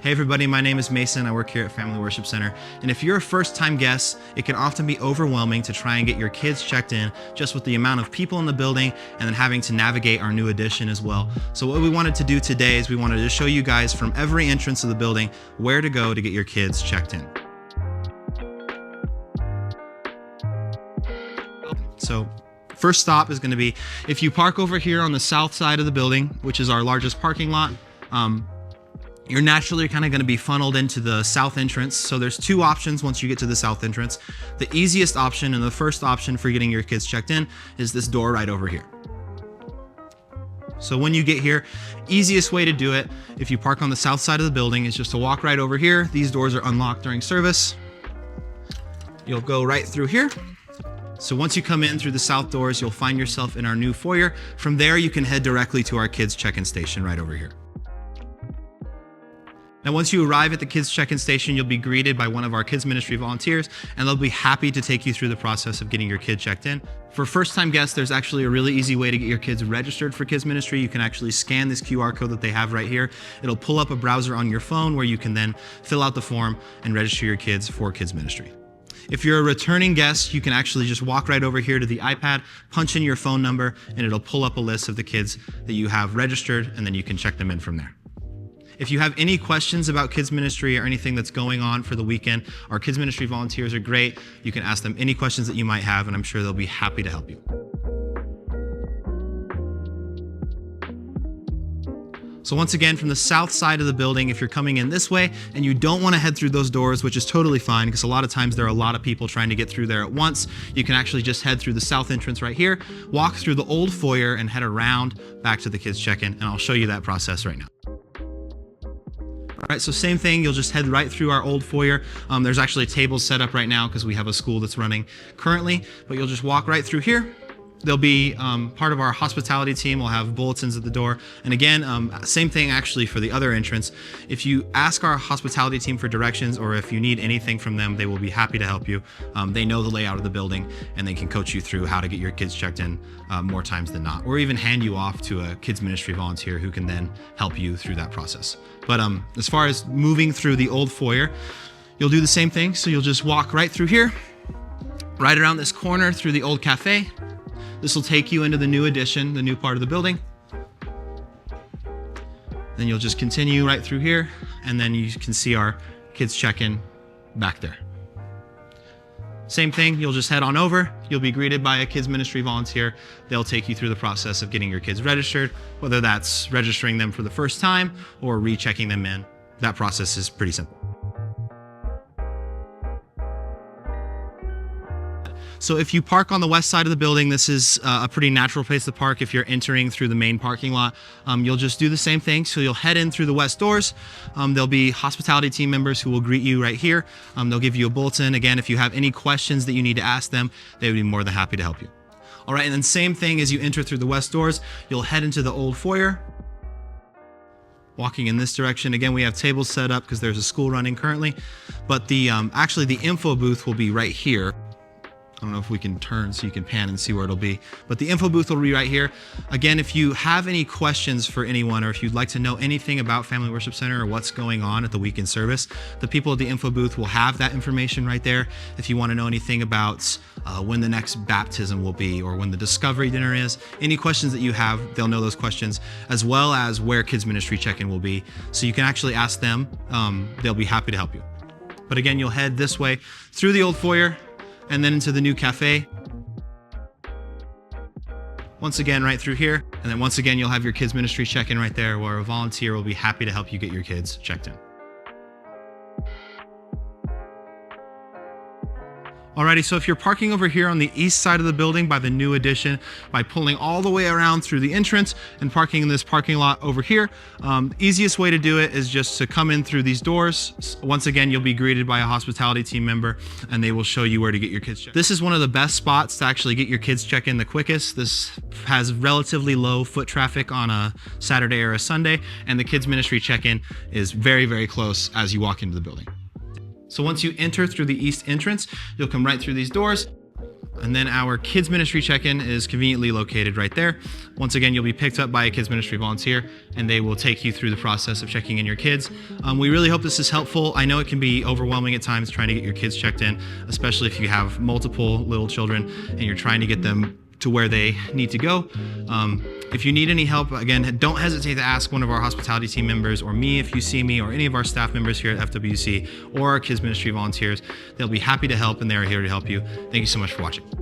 Hey everybody, my name is Mason. I work here at Family Worship Center. And if you're a first-time guest, it can often be overwhelming to try and get your kids checked in just with the amount of people in the building and then having to navigate our new addition as well. So what we wanted to do today is we wanted to show you guys from every entrance of the building where to go to get your kids checked in. So first stop is going to be if you park over here on the south side of the building, which is our largest parking lot, you're naturally kind of going to be funneled into the south entrance. So there's two options once you get to the south entrance. The easiest option and the first option for getting your kids checked in is this door right over here. So when you get here, easiest way to do it, if you park on the south side of the building, is just to walk right over here. These doors are unlocked during service. You'll go right through here. So once you come in through the south doors, you'll find yourself in our new foyer. From there, you can head directly to our kids check-in station right over here. Now, once you arrive at the kids check-in station, you'll be greeted by one of our kids ministry volunteers, and they'll be happy to take you through the process of getting your kid checked in. For first-time guests, there's actually a really easy way to get your kids registered for kids ministry. You can actually scan this QR code that they have right here. It'll pull up a browser on your phone where you can then fill out the form and register your kids for kids ministry. If you're a returning guest, you can actually just walk right over here to the iPad, punch in your phone number, and it'll pull up a list of the kids that you have registered, and then you can check them in from there. If you have any questions about kids ministry or anything that's going on for the weekend, our kids ministry volunteers are great. You can ask them any questions that you might have, and I'm sure they'll be happy to help you. So once again, from the south side of the building, if you're coming in this way and you don't want to head through those doors, which is totally fine because a lot of times there are a lot of people trying to get through there at once, you can actually just head through the south entrance right here, walk through the old foyer and head around back to the kids check-in, and I'll show you that process right now. All right, so same thing, you'll just head right through our old foyer. There's actually tables set up right now because we have a school that's running currently, but you'll just walk right through here. There'll be part of our hospitality team will have bulletins at the door. And again, same thing actually for the other entrance. If you ask our hospitality team for directions or if you need anything from them, they will be happy to help you. They know the layout of the building and they can coach you through how to get your kids checked in more times than not, or even hand you off to a kids ministry volunteer who can then help you through that process. But as far as moving through the old foyer, you'll do the same thing. So you'll just walk right through here, right around this corner through the old cafe. This will take you into the new addition, the new part of the building. Then you'll just continue right through here, and then you can see our kids check-in back there. Same thing, you'll just head on over. You'll be greeted by a kids ministry volunteer. They'll take you through the process of getting your kids registered, whether that's registering them for the first time or rechecking them in. That process is pretty simple. So if you park on the west side of the building, this is a pretty natural place to park if you're entering through the main parking lot. You'll just do the same thing. So you'll head in through the west doors. There'll be hospitality team members who will greet you right here. They'll give you a bulletin. Again, if you have any questions that you need to ask them, they would be more than happy to help you. All right, and then same thing as you enter through the west doors, you'll head into the old foyer. Walking in this direction. Again, we have tables set up because there's a school running currently, but actually the info booth will be right here. I don't know if we can turn so you can pan and see where it'll be, but the info booth will be right here. Again, if you have any questions for anyone, or if you'd like to know anything about Family Worship Center or what's going on at the weekend service, the people at the info booth will have that information right there. If you want to know anything about when the next baptism will be or when the discovery dinner is, any questions that you have, they'll know those questions, as well as where kids ministry check-in will be. So you can actually ask them. They'll be happy to help you. But again, you'll head this way through the old foyer, and then into the new cafe. Once again, right through here. And then once again, you'll have your kids ministry check-in right there where a volunteer will be happy to help you get your kids checked in. Alrighty, so if you're parking over here on the east side of the building by the new addition, by pulling all the way around through the entrance and parking in this parking lot over here, easiest way to do it is just to come in through these doors. Once again, you'll be greeted by a hospitality team member and they will show you where to get your kids checked. This is one of the best spots to actually get your kids check-in the quickest. This has relatively low foot traffic on a Saturday or a Sunday, and the kids ministry check-in is very, very close as you walk into the building. So once you enter through the east entrance, you'll come right through these doors. And then our kids ministry check-in is conveniently located right there. Once again, you'll be picked up by a kids ministry volunteer and they will take you through the process of checking in your kids. We really hope this is helpful. I know it can be overwhelming at times trying to get your kids checked in, especially if you have multiple little children and you're trying to get them to where they need to go. If you need any help, again, don't hesitate to ask one of our hospitality team members or me if you see me, or any of our staff members here at FWC or our kids ministry volunteers. They'll be happy to help and they're here to help you. Thank you so much for watching.